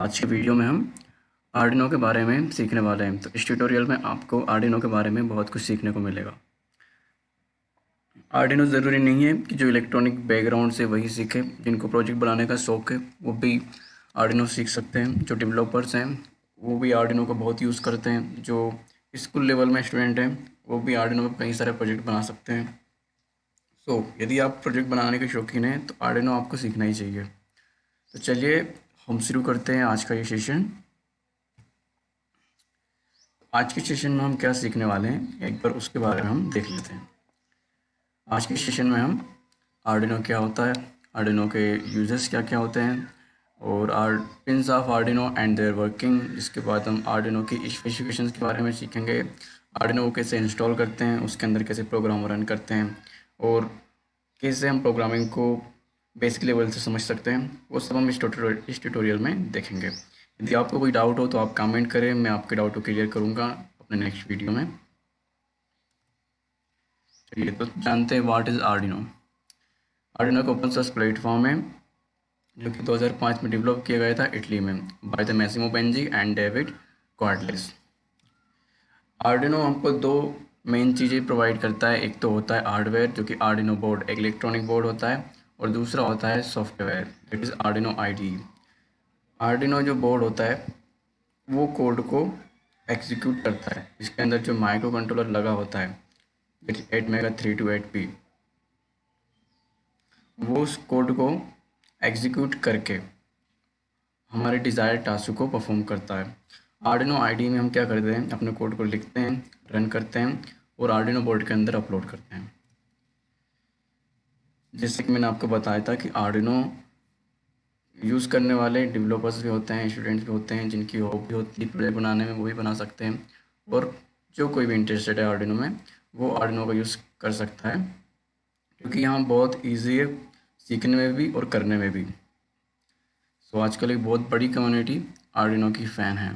आज की वीडियो में हम आर्डिनो के बारे में सीखने वाले हैं। तो इस ट्यूटोरियल में आपको आर्डिनो के बारे में बहुत कुछ सीखने को मिलेगा। आर्डिनो ज़रूरी नहीं है कि जो इलेक्ट्रॉनिक बैकग्राउंड से वही सीखे। जिनको प्रोजेक्ट बनाने का शौक़ है वो भी आर्डिनो सीख सकते हैं। जो डेवलपर्स हैं वो भी आर्डिनो का बहुत यूज़ करते हैं। जो स्कूल लेवल में स्टूडेंट हैं वो भी आर्डिनो में कई सारे प्रोजेक्ट बना सकते हैं। यदि आप प्रोजेक्ट बनाने के शौकीन हैं तो आर्डिनो आपको सीखना ही चाहिए। तो चलिए हम शुरू करते हैं आज का ये सेशन। आज के सेशन में हम क्या सीखने वाले हैं एक बार उसके बारे में हम देख लेते हैं। आज के सेशन में हम आर्डिनो क्या होता है, आर्डिनो के यूजर्स क्या क्या होते हैं और pins of Arduino and their working. इसके बाद हम आर्डिनो की स्पेसिफिकेशंस के बारे में सीखेंगे। आर्डिनो को कैसे इंस्टॉल करते हैं, उसके अंदर कैसे प्रोग्राम रन करते हैं और कैसे हम प्रोग्रामिंग को बेसिक लेवल से समझ सकते हैं, वो सब हम इस ट्यूटोरियल में देखेंगे। यदि आपको कोई डाउट हो तो आप कमेंट करें, मैं आपके डाउट को क्लियर करूँगा अपने नेक्स्ट वीडियो में। चलिए तो जानते हैं व्हाट इज़ आर्डिनो। आर्डिनो का ओपन सोर्स प्लेटफॉर्म है जो कि 2005 में डेवलप किया गया था इटली में by the Massimo Banzi and David Cuartielles. Arduino हमको दो मेन चीज़ें प्रोवाइड करता है। एक तो होता है हार्डवेयर जो कि आर्डिनो बोर्ड, एक इलेक्ट्रॉनिक बोर्ड होता है, और दूसरा होता है software that is Arduino IDE. Arduino जो बोर्ड होता है वो कोड को एग्जीक्यूट करता है। इसके अंदर जो माइक्रो कंट्रोलर लगा होता है 8MEGA328P, वो उस कोड को एग्जीक्यूट करके हमारे डिज़ायर टास्क को परफॉर्म करता है। आर्डिनो आईडी में हम क्या करते हैं, अपने कोड को लिखते हैं, रन करते हैं और आर्डिनो बोर्ड के अंदर अपलोड करते हैं। जैसे कि मैंने आपको बताया था कि आर्डिनो यूज़ करने वाले डेवलपर्स भी होते हैं, स्टूडेंट्स भी होते हैं, जिनकी हॉबी होती है प्रोजेक्ट बनाने में, वो भी बना सकते हैं। और जो कोई भी इंटरेस्टेड है आर्डिनो में वो आर्डिनो का यूज़ कर सकता है, क्योंकि यहाँ बहुत ईजी है सीखने में भी और करने में भी। आजकल एक बहुत बड़ी कम्युनिटी आर्डिनो की फ़ैन है।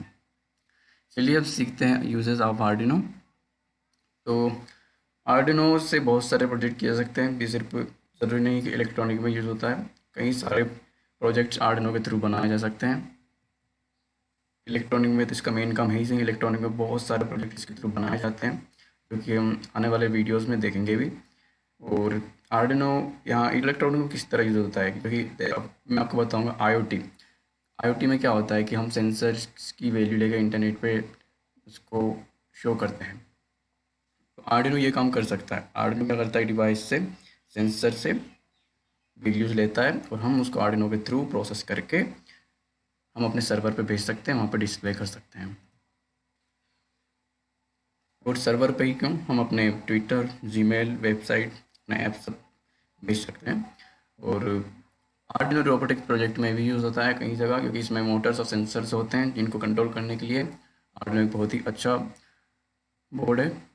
चलिए अब सीखते हैं यूजेस ऑफ आर्डिनो। तो आर्डिनो से बहुत सारे प्रोजेक्ट किए जा सकते हैं, भी सिर्फ ज़रूरी नहीं कि इलेक्ट्रॉनिक में यूज़ होता है। कई सारे प्रोजेक्ट्स आर्डिनो के थ्रू बनाए जा सकते हैं। इलेक्ट्रॉनिक में तो इसका मेन काम है ही सही, इलेक्ट्रॉनिक में बहुत सारे प्रोजेक्ट इसके थ्रू बनाए जाते हैं, क्योंकि हम आने वाले वीडियोस में देखेंगे भी। और आर्डिनो यहाँ इलेक्ट्रॉनिक में किस तरह यूज़ होता है, क्योंकि अब मैं आपको बताऊँगा आईओटी में क्या होता है कि हम सेंसर्स की वैल्यू लेकर इंटरनेट पे उसको शो करते हैं। तो आर्डिनो ये काम कर सकता है। आर्डिनो क्या करता है, डिवाइस से, सेंसर से वीडियोस लेता है और हम उसको आर्डिनो के थ्रू प्रोसेस करके हम अपने सर्वर पे भेज सकते हैं, वहाँ पर डिस्प्ले कर सकते हैं। और सर्वर पे ही क्यों, हम अपने ट्विटर, जीमेल, वेबसाइट, अपने ऐप सब भेज सकते हैं। और आर्डिनो रोबोटिक प्रोजेक्ट में भी यूज़ होता है कई जगह, क्योंकि इसमें मोटर्स और सेंसर्स होते हैं जिनको कंट्रोल करने के लिए आर्डिनो एक बहुत ही अच्छा बोर्ड है।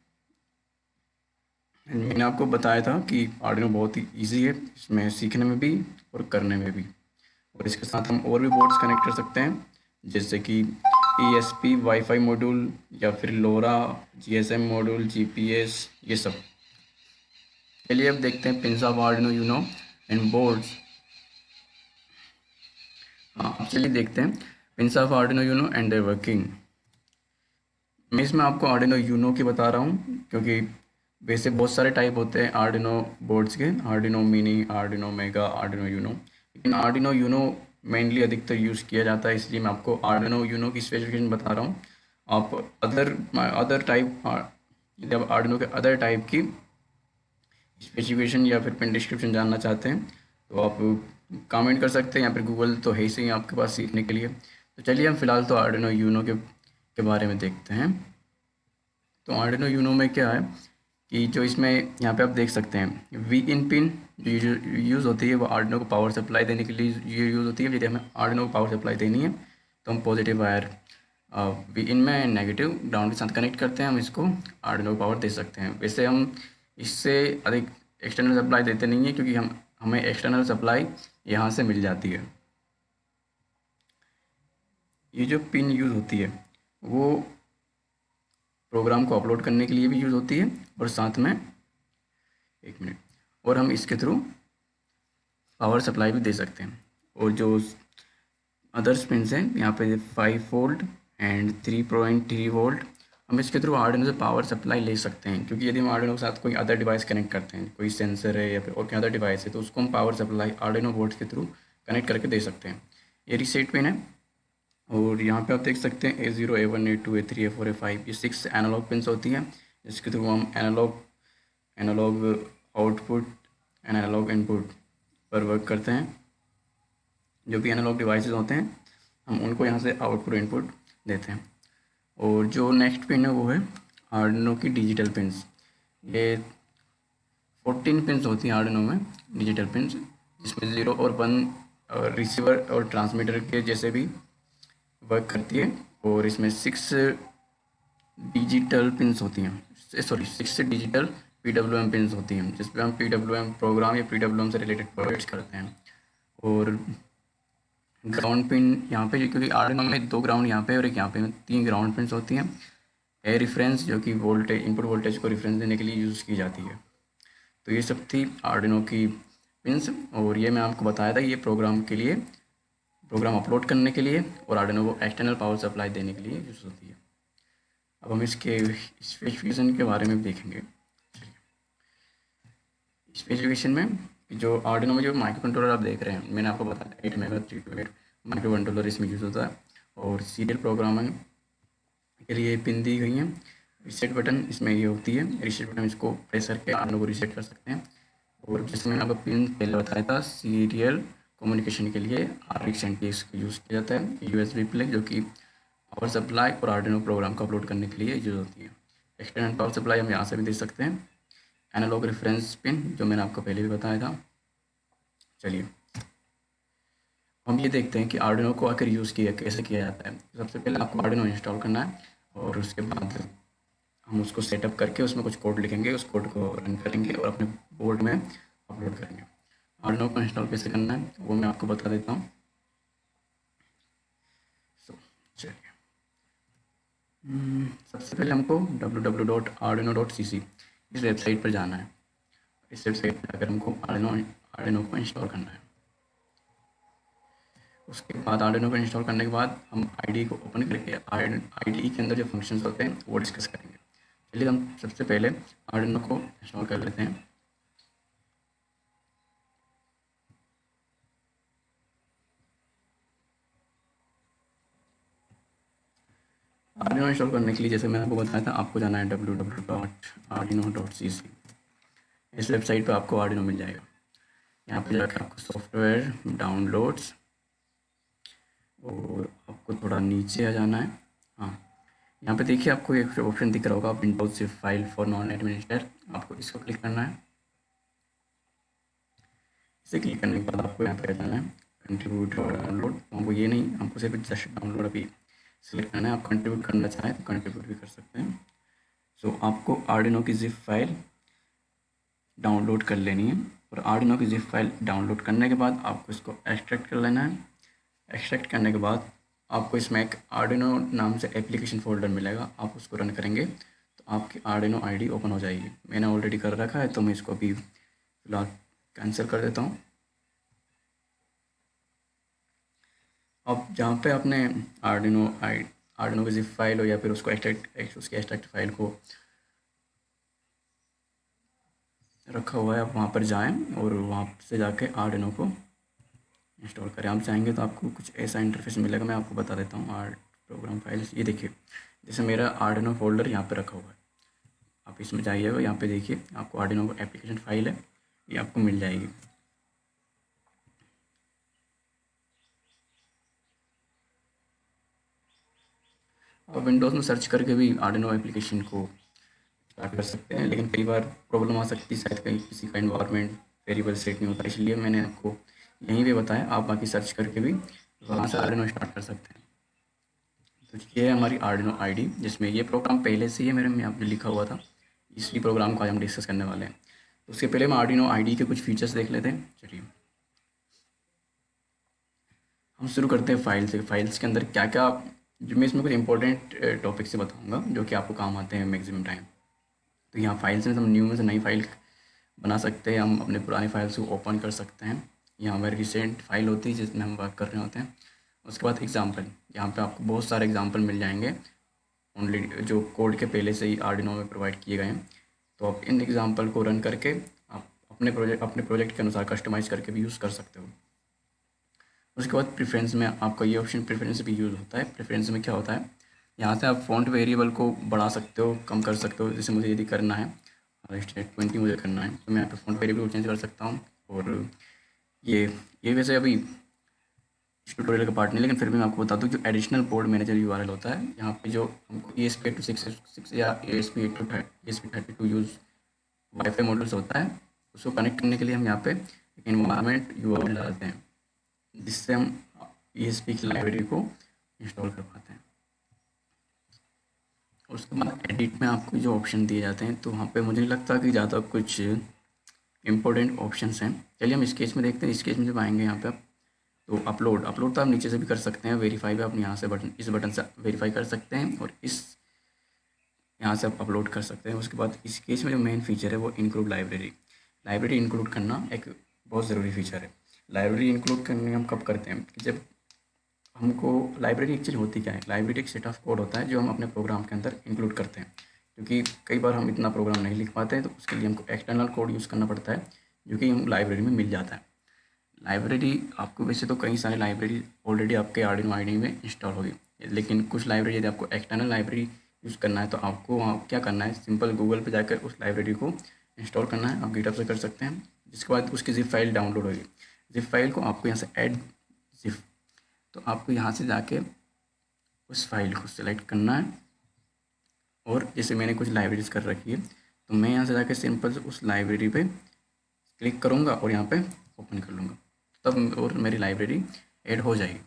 मैंने आपको बताया था कि आर्डिनो बहुत ही इजी है, इसमें सीखने में भी और करने में भी। और इसके साथ हम और भी बोर्ड्स कनेक्ट कर सकते हैं, जैसे कि ESP वाईफाई मॉड्यूल या फिर लोरा GSM मॉड्यूल, GPS, ये सब। चलिए अब देखते हैं pins of Arduino Uno and boards. हाँ, चलिए देखते हैं pins of Arduino Uno and their working. मैं इसमें आपको आर्डिनो यूनो की बता रहा हूँ, क्योंकि वैसे बहुत सारे टाइप होते हैं आर्डिनो बोर्ड्स के, Arduino mini, Arduino mega, Arduino Uno. लेकिन आर्डिनो यूनो मेनली अधिकतर यूज़ किया जाता है, इसलिए मैं आपको आर्डिनो यूनो की स्पेसिफिकेशन बता रहा हूँ। आप अदर टाइप, यदि आप आर्डिनो के अदर टाइप की स्पेसिफिकेशन या फिर पिन डिस्क्रिप्शन जानना चाहते हैं तो आप कमेंट कर सकते हैं, या फिर गूगल तो है ही सही आपके पास सीखने के लिए। तो चलिए हम फिलहाल तो आर्डिनो यूनो के बारे में देखते हैं। तो आर्डिनो यूनो में क्या है कि जो इसमें यहाँ पे आप देख सकते हैं वी इन पिन जो यूज़ होती है वो आर्डिनो को पावर सप्लाई देने के लिए ये यूज़ होती है। यदि हमें आर्डिनो को पावर सप्लाई देनी है तो हम पॉजिटिव वायर वी इन में नेगेटिव ग्राउंड के साथ कनेक्ट करते हैं, हम इसको आर्डिनो को पावर दे सकते हैं। वैसे हम इससे अधिक एक्सटर्नल सप्लाई देते नहीं है, क्योंकि हमें एक्सटर्नल सप्लाई यहाँ से मिल जाती है। ये जो पिन यूज़ होती है वो प्रोग्राम को अपलोड करने के लिए भी यूज़ होती है, और साथ में एक मिनट, और हम इसके थ्रू पावर सप्लाई भी दे सकते हैं। और जो अदर्स पिन्स हैं यहाँ पे 5 वोल्ट एंड 3.3 वोल्ट। हम इसके थ्रू आर्डिनो से पावर सप्लाई ले सकते हैं, क्योंकि यदि हम आर्डिनो के साथ कोई अदर डिवाइस कनेक्ट करते हैं, कोई सेंसर है या फिर और कोई अदर डिवाइस है, तो उसको हम पावर सप्लाई आर्डिनो बोर्ड के थ्रू कनेक्ट करके दे सकते हैं। ये रीसेट पिन है और यहाँ पे आप देख सकते हैं A0 A1 A2 A3 A4 A5 ये 6 एनालॉग पिन्स होती हैं, जिसके थ्रू हम analogue output and analogue input पर वर्क करते हैं। जो भी एनालॉग डिवाइसेस होते हैं हम उनको यहाँ से आउटपुट इनपुट देते हैं। और जो नेक्स्ट पिन है वो है आर्डिनो की डिजिटल पिन्स। ये 14 पिन्स होती हैं आर्डिनो में डिजिटल पिन्स, जिसमें 0 और 1 रिसीवर और ट्रांसमीटर के जैसे भी वर्क करती है। और इसमें 6 डिजिटल पिन्स होती हैं, 6 डिजिटल PWM पिन्स होती हैं, जिस पर हम PWM प्रोग्राम या PWM से रिलेटेड प्रोजेक्ट्स करते हैं। और ग्राउंड पिन यहाँ पे, क्योंकि आर्डिनो में 2 ग्राउंड यहाँ पे और एक यहाँ पे 3 ग्राउंड पिन्स होती हैं। ए रिफरेंस जो कि वोल्टेज इनपुट वोल्टेज को रिफरेंस देने के लिए यूज़ की जाती है। तो ये सब थी आर्डिनो की पिन्स, और ये मैं आपको बताया था ये प्रोग्राम के लिए, प्रोग्राम अपलोड करने के लिए और आर्डिनो को एक्सटर्नल पावर सप्लाई देने के लिए यूज़ होती है। अब हम इसके स्पेसिफिकेशन के बारे में देखेंगे। स्पेसिफिकेशन में जो आर्डिनो में जो माइक्रो कंट्रोलर आप देख रहे हैं, मैंने आपको बताया 8 मेगा 328 माइक्रो कंट्रोलर इसमें यूज़ होता है। और सीरियल प्रोग्रामिंग के लिए पिन दी गई हैं। रीसेट बटन इसमें ये होती है, रीसेट बटन इसको प्रेस करके आर्डिनो को रीसेट कर सकते हैं। और जैसे मैंने आपको पिन पहले बताया था, सीरियल कम्युनिकेशन के लिए RX NTX का यूज़ किया जाता है। USB प्लग जो कि पावर सप्लाई और आर्डिनो प्रोग्राम को अपलोड करने के लिए यूज़ होती है। एक्सटर्नल पावर सप्लाई हम यहाँ से भी दे सकते हैं। एनालॉग रेफरेंस पिन जो मैंने आपको पहले भी बताया था। चलिए हम ये देखते हैं कि आर्डिनो को आखिर यूज़ किया कैसे किया जाता है। सबसे पहले आपको आर्डिनो इंस्टॉल करना है और उसके बाद हम उसको सेटअप करके उसमें कुछ कोड लिखेंगे, उस कोड को रन करेंगे और अपने बोर्ड में अपलोड करेंगे। आर्डिनो को इंस्टॉल कैसे करना है वो मैं आपको बता देता हूँ। चलिए सबसे पहले हमको www.arduino.cc इस वेबसाइट पर जाना है। इस वेबसाइट पर जाकर हमको आर्डिनो को इंस्टॉल करना है। उसके बाद आर्डिनो को इंस्टॉल करने के बाद हम IDE को ओपन करके IDE के अंदर जो फंक्शंस होते हैं वो डिस्कस करेंगे। चलिए हम सबसे पहले आर्डिनो को इंस्टॉल कर लेते हैं। आर्डिनो इंस्टॉल करने के लिए जैसे मैंने आपको बताया था, आपको जाना है www.arduino.cc। इस वेबसाइट पर आपको आर्डिनो मिल जाएगा। यहाँ पे जाकर आपको सॉफ्टवेयर डाउनलोड्स और आपको थोड़ा नीचे आ जाना है। हाँ, यहाँ पे देखिए आपको एक ऑप्शन दिख रहा होगा, विंडोज से फाइल फॉर नॉन एडमिनिस्ट्रेटर, आपको इसको क्लिक करना है। इसे क्लिक करने के बाद आपको यहाँ पे जाना है कंट्रीब्यूट और डाउनलोड। हमको ये नहीं, हमको सिर्फ जस्ट डाउनलोड अभी सिलेक्ट करना है। आप कंट्रीब्यूट करना चाहें तो कंट्रीब्यूट भी कर सकते हैं। सो आपको आर्डिनो की जिप फाइल डाउनलोड कर लेनी है और आर्डिनो की जिप फाइल डाउनलोड करने के बाद आपको इसको एक्सट्रैक्ट कर लेना है। एक्सट्रैक्ट करने के बाद आपको इसमें एक आर्डिनो नाम से एप्लीकेशन फोल्डर मिलेगा, आप उसको रन करेंगे तो आपकी आर्डिनो ID ओपन हो जाएगी। मैंने ऑलरेडी कर रखा है तो मैं इसको अभी फिलहाल कैंसिल कर देता हूँ। अब जहाँ पे आपने आर्डिनो की जिप फाइल हो या फिर उसको एक्सट्रैक्ट फाइल को रखा हुआ है, आप वहाँ पर जाएं और वहाँ से जाके आर्डिनो को इंस्टॉल करें। आप चाहेंगे तो आपको कुछ ऐसा इंटरफेस मिलेगा, मैं आपको बता देता हूँ। आर्ट प्रोग्राम फाइल्स, ये देखिए जैसे मेरा आर्डिनो फोल्डर यहाँ पे रखा हुआ है, आप इसमें जाइएगा, यहाँ पे देखिए आपको आर्डिनो को एप्लीकेशन फाइल है, ये आपको मिल जाएगी। आप विंडोज़ में सर्च करके भी आर्डिनो एप्लीकेशन को स्टार्ट कर सकते हैं, लेकिन कई बार प्रॉब्लम आ सकती है, शायद कहीं किसी का इन्वायरमेंट वेरिएबल सेट नहीं होता, इसलिए मैंने आपको यहीं पे बताया। आप बाकी सर्च करके भी वहाँ से आर्डिनो स्टार्ट कर सकते हैं। तो ये है हमारी आर्डिनो ID, जिसमें ये प्रोग्राम पहले से ही मेरे में यहाँ पे लिखा हुआ था। इसी प्रोग्राम को आज हम डिस्कस करने वाले हैं। तो उसके पहले हम आर्डिनो ID के कुछ फीचर्स देख लेते हैं। चलिए हम शुरू करते हैं फाइल से। फाइल्स के अंदर क्या क्या, जो मैं इसमें कुछ इंपॉर्टेंट टॉपिक से बताऊंगा जो कि आपको काम आते हैं मैक्सिमम टाइम। तो यहाँ फाइल्स में हम न्यू में से नई फाइल बना सकते हैं, हम अपने पुरानी फाइल्स को ओपन कर सकते हैं। यहाँ हमारी रिसेंट फाइल होती है जिसमें हम वर्क कर रहे होते हैं। उसके बाद एग्जाम्पल, यहाँ पे आपको बहुत सारे एग्जाम्पल मिल जाएंगे ओनली जो कोड के पहले से ही आर्डिनो में प्रोवाइड किए गए हैं। तो आप इन एग्जाम्पल को रन करके आप अपने प्रोजेक्ट के अनुसार कस्टमाइज़ करके भी यूज़ कर सकते हो। उसके बाद प्रेफरेंस में आपका ये ऑप्शन प्रेफरेंस भी यूज़ होता है। प्रेफरेंस में क्या होता है, यहाँ से आप फ़ॉन्ट वेरिएबल को बढ़ा सकते हो, कम कर सकते हो। जैसे मुझे यदि करना है स्टेट 20 मुझे करना है तो मैं यहाँ पे फ़ॉन्ट वेरिएबल को चेंज कर सकता हूँ। और ये वैसे अभी इस ट्यूटोरियल का पार्ट नहीं, लेकिन फिर भी मैं आपको बता दूँ जो एडिशनल बोर्ड मैनेजर यूआरएल होता है, यहाँ पे जो हमको ESP8266 या ESP32 यूज़ वाईफाई मॉडल्स होता है, उसको कनेक्ट करने के लिए हम यहाँ पे एक इन्वायरमेंट यूआरएल डालते हैं, जिससे हम ESP की लाइब्रेरी को इंस्टॉल कर पाते हैं। उसके बाद एडिट में आपको जो ऑप्शन दिए जाते हैं, तो वहाँ पे मुझे नहीं लगता कि ज़्यादा कुछ इंपॉर्टेंट ऑप्शंस हैं। चलिए हम स्केच में देखते हैं। स्केच में जब आएंगे यहाँ पे आप, तो अपलोड तो आप नीचे से भी कर सकते हैं। वेरीफाई भी आप यहाँ से इस बटन से वेरीफाई कर सकते हैं, और यहाँ से आप अपलोड कर सकते हैं। उसके बाद स्केच में जो मेन फीचर है वो इंक्लूड लाइब्रेरी इंक्लूड करना एक बहुत ज़रूरी फीचर है। लाइब्रेरी इंक्लूड करने हम कब करते हैं कि जब हमको लाइब्रेरी एक्चुअली होती क्या है, लाइब्रेरी एक सेट ऑफ कोड होता है जो हम अपने प्रोग्राम के अंदर इंक्लूड करते हैं। क्योंकि कई बार हम इतना प्रोग्राम नहीं लिख पाते हैं, तो उसके लिए हमको एक्सटर्नल कोड यूज़ करना पड़ता है, जो कि हम लाइब्रेरी में मिल जाता है। लाइब्रेरी आपको वैसे तो कई सारी लाइब्रेरी ऑलरेडी आपके आर्डिनो आईडी में इंस्टॉल होगी, लेकिन कुछ लाइब्रेरी यदि आपको एक्सटर्नल लाइब्रेरी यूज़ करना है तो आपको वहाँ क्या करना है, सिंपल गूगल पे जाकर उस लाइब्रेरी को इंस्टॉल करना है। आप गिटहब से कर सकते हैं। जिसके बाद उसकी जिप फाइल डाउनलोड होगी। जिप फाइल को आपको यहाँ से ऐड जिप, तो आपको यहाँ से जाके उस फाइल को सिलेक्ट करना है। और जैसे मैंने कुछ लाइब्रेरीज कर रखी है, तो मैं यहाँ से जाके सिंपल उस लाइब्रेरी पे क्लिक करूँगा और यहाँ पे ओपन कर लूँगा, तब और मेरी लाइब्रेरी ऐड हो जाएगी।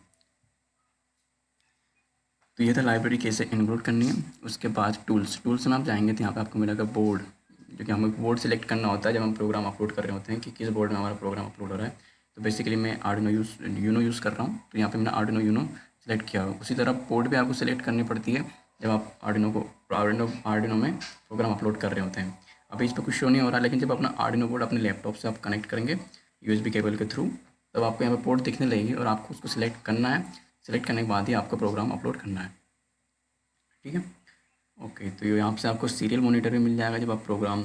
तो ये था लाइब्रेरी कैसे इंक्लूड करनी है। उसके बाद टूल्स में आप जाएंगे तो यहाँ पे आपको मिलेगा बोर्ड, जो कि हमें बोर्ड सेलेक्ट करना होता है जब हम प्रोग्राम अपलोड कर रहे होते हैं कि किस बोर्ड में हमारा प्रोग्राम अपलोड हो रहा है। तो बेसिकली मैं आर्डिनो यूनो यूज़ कर रहा हूँ, तो यहाँ पे मैंने आर्डिनो यूनो सेलेक्ट किया हुआ। उसी तरह बोर्ड भी आपको सेलेक्ट करनी पड़ती है जब आप आर्डिनो में प्रोग्राम अपलोड कर रहे होते हैं। अभी इस पर कुछ शो नहीं हो रहा, लेकिन जब अपना आर्डिनो बोर्ड अपने लैपटॉप से आप कनेक्ट करेंगे USB केबल के थ्रू, तब आपको यहाँ पे पोर्ट दिखने लगेगी और आपको उसको सिलेक्ट करना है। सिलेक्ट करने के बाद ही आपको प्रोग्राम अपलोड करना है। ठीक है, ओके। तो यहाँ से आपको सीरियल मॉनिटर भी मिल जाएगा। जब आप program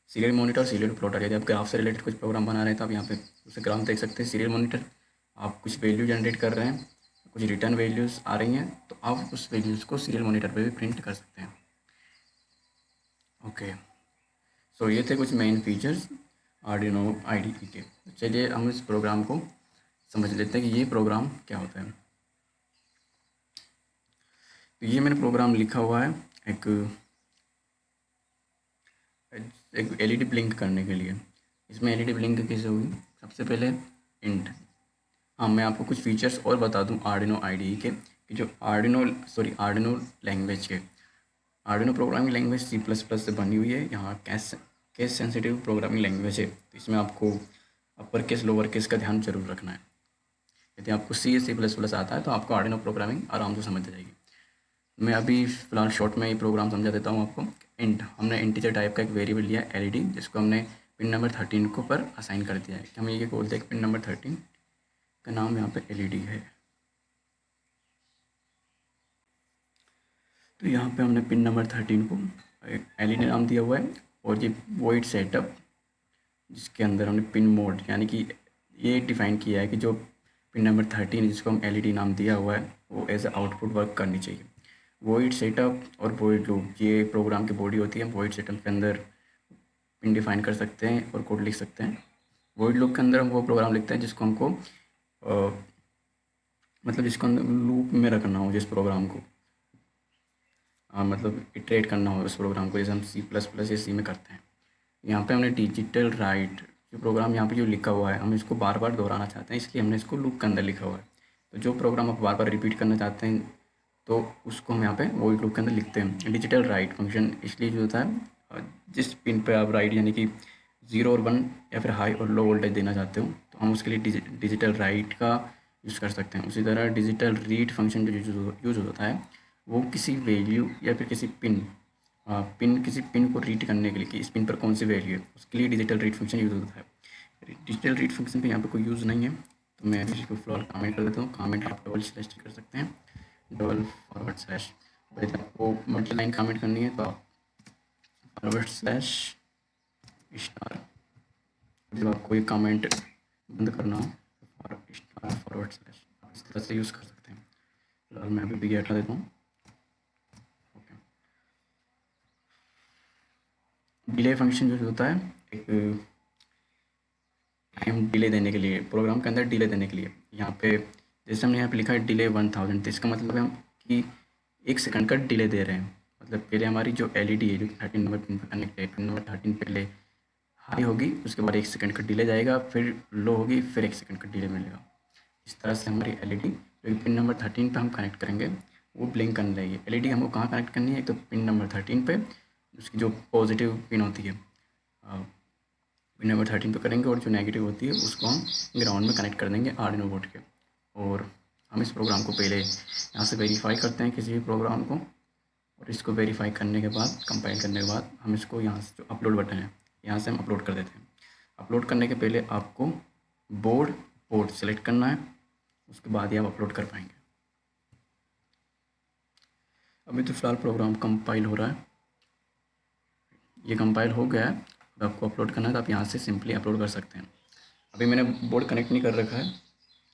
serial monitor, serial plotter, यदि आप ग्राफ से रिलेटेड कुछ प्रोग्राम बना रहे हैं तो आप यहाँ पे उसे ग्राफ देख सकते हैं। सीरियल मॉनिटर, आप कुछ वैल्यू जनरेट कर रहे हैं, कुछ रिटर्न वैल्यूज़ आ रही हैं, तो आप उस वैल्यूज़ को सीरियल मॉनिटर पे भी प्रिंट कर सकते हैं। ओके, सो ये थे कुछ मेन फीचर्स आर्डिनो IDE के। चलिए हम इस प्रोग्राम को समझ लेते हैं कि ये प्रोग्राम क्या होता है। तो ये मैंने प्रोग्राम लिखा हुआ है एक LED ब्लिंक करने के लिए। इसमें LED ब्लिंक कैसे होगी, सबसे पहले इंट। हाँ, मैं आपको कुछ फीचर्स और बता दूं आर्डिनो IDE के, कि जो आर्डिनो लैंग्वेज के, आर्डिनो प्रोग्रामिंग लैंग्वेज C++ से बनी हुई है। यहाँ केस सेंसिटिव प्रोग्रामिंग लैंग्वेज है, तो इसमें आपको अपर केस लोअर केस का ध्यान जरूर रखना है। यदि आपको C++ आता है तो आपको आर्डिनो प्रोग्रामिंग आराम से समझ आ जाएगी। मैं अभी फ़िलहाल शॉर्ट में ही प्रोग्राम समझा देता हूँ आपको। इंट, हमने इंटीजर टाइप का एक वेरिएबल लिया LED, जिसको हमने पिन नंबर 13 को पर असाइन कर दिया है कि हम ये बोलते हैं कि पिन नंबर 13 का नाम यहाँ पे LED है। तो यहाँ पे हमने पिन नंबर 13 को LED नाम दिया हुआ है। और ये वॉइड सेटअप, जिसके अंदर हमने पिन मोड, यानी कि ये डिफ़ाइन किया है कि जो पिन नंबर 13 जिसको हम LED नाम दिया हुआ है वो एज ए आउटपुट वर्क करनी चाहिए। वॉइड सेटअप और वॉइड लूप, ये प्रोग्राम की बॉडी होती है। वॉइड सेटअप के अंदर पिन डिफाइन कर सकते हैं और कोड लिख सकते हैं। वॉइड लूप के अंदर हम वो प्रोग्राम लिखते हैं जिसको हमको मतलब जिसको अंदर लूप में रखना हो, जिस प्रोग्राम को मतलब इटरेट करना हो उस प्रोग्राम को, जैसे हम C++ या C में करते हैं। यहाँ पे हमने डिजिटल राइट जो प्रोग्राम यहाँ पे जो लिखा हुआ है, हम इसको बार बार दोहराना चाहते हैं, इसलिए हमने इसको लूप के अंदर लिखा हुआ है। तो जो प्रोग्राम आप बार बार रिपीट करना चाहते हैं तो उसको हम यहाँ पे वॉइड लूप के अंदर लिखते हैं। डिजिटल राइट फंक्शन इसलिए जो होता है, जिस पिन पे आप राइट यानी कि 0 और 1 या फिर हाई और लो वोल्टेज देना चाहते हो, तो हम उसके लिए डिजिटल राइट का यूज़ कर सकते हैं। उसी तरह डिजिटल रीड फंक्शन जो यूज़ होता है, वो किसी वैल्यू या फिर किसी किसी पिन को रीड करने के लिए कि इस पिन पर कौन सी वैल्यू है, उसके लिए डिजिटल रीड फंक्शन यूज़ होता है। डिजिटल रीड फंक्शन पे यहाँ पे कोई यूज़ नहीं है। तो मैं इसी को फिलहाल कमेंट कर देता हूँ। कमेंट आप डबल स्लैश कर सकते हैं, डबल फॉरवर्ड स्लैश। यदि आपको मल्टी लाइन कमेंट करनी है तो आप फॉरवर्ड स्लैश स्टार। जब आपको ये कमेंट बंद करना हो तो स्टार फॉरवर्ड स्लैश इस तरह से यूज़ कर सकते हैं। फिलहाल मैं अभी भी हटा देता हूँ। ओके, डिले फंक्शन जो होता है एक टाइम डिले देने के लिए, प्रोग्राम के अंदर डिले देने के लिए। यहाँ पे जैसे हमने यहाँ पे लिखा है डिले 1000, तो इसका मतलब है हम कि 1 सेकंड का डिले दे रहे हैं। मतलब पहले हमारी जो एलईडी है जो 13 नंबर पिन पर कनेक्ट है, पिन नंबर 13 पहले हाई होगी, उसके बाद 1 सेकंड का डिले जाएगा, फिर लो होगी, फिर 1 सेकंड का डिले मिलेगा। इस तरह से हमारी एलईडी जो पिन नंबर 13 पे हम कनेक्ट करेंगे वो ब्लिंक करने लगेगी। एलईडी हमको कहाँ कनेक्ट करनी है, एक तो पिन नंबर 13 पे, उसकी जो पॉजिटिव पिन होती है पिन नंबर 13 पे करेंगे, और जो नेगेटिव होती है उसको हम ग्राउंड में कनेक्ट कर देंगे आर्डिनो बोर्ड के। और हम इस प्रोग्राम को पहले यहाँ से वेरीफाई करते हैं किसी भी प्रोग्राम को, और इसको वेरीफाई करने के बाद, कंपाइल करने के बाद, हम इसको यहाँ से जो अपलोड बटन है यहाँ से हम अपलोड कर देते हैं। अपलोड करने के पहले आपको पोर्ट सेलेक्ट करना है, उसके बाद ही आप अपलोड कर पाएंगे। अभी तो फ़िलहाल प्रोग्राम कंपाइल हो रहा है, ये कंपाइल हो गया है। अब आपको अपलोड करना है तो आप यहाँ से सिंपली अपलोड कर सकते हैं। अभी मैंने बोर्ड कनेक्ट नहीं कर रखा है,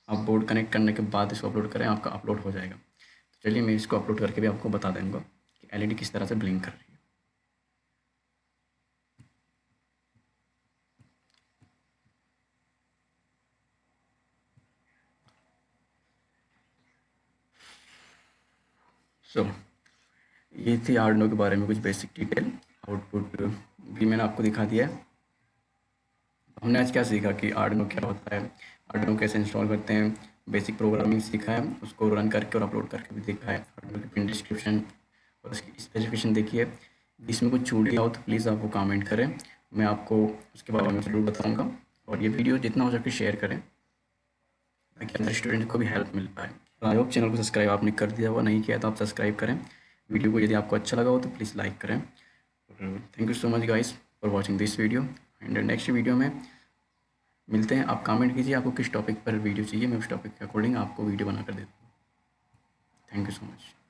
आप बोर्ड कनेक्ट करने के बाद इसको अपलोड करें, आपका अपलोड हो जाएगा। तो चलिए मैं इसको अपलोड करके भी आपको बता दूँगा कि एलईडी किस तरह से ब्लिंक कर रही है। ये थी आर्डिनो के बारे में कुछ बेसिक डिटेल। आउटपुट भी मैंने आपको दिखा दिया है। हमने आज क्या सीखा कि आर्डिनो क्या होता है, आर्डिनो कैसे इंस्टॉल करते हैं, बेसिक प्रोग्रामिंग सीखा है, उसको रन करके और अपलोड करके भी देखा है। आर्डिनो की पिन डिस्क्रिप्शन और उसकी स्पेसिफिकेशन देखिए। इसमें कुछ छूट गया हो तो प्लीज़ आप वो कमेंट करें, मैं आपको उसके बारे में ज़रूर बताऊँगा। और ये वीडियो जितना हो सके शेयर करें ताकि अंदर स्टूडेंट को भी हेल्प मिल पाए। आई होप चैनल को सब्सक्राइब आपने कर दिया हुआ, नहीं किया तो आप सब्सक्राइब करें। वीडियो को यदि आपको अच्छा लगा हो तो प्लीज़ लाइक करें। Thank you so much guys for watching this video, and next video में मिलते हैं। आप कमेंट कीजिए आपको किस टॉपिक पर वीडियो चाहिए, मैं उस टॉपिक के अकॉर्डिंग आपको वीडियो बना कर देता हूँ। Thank you so much.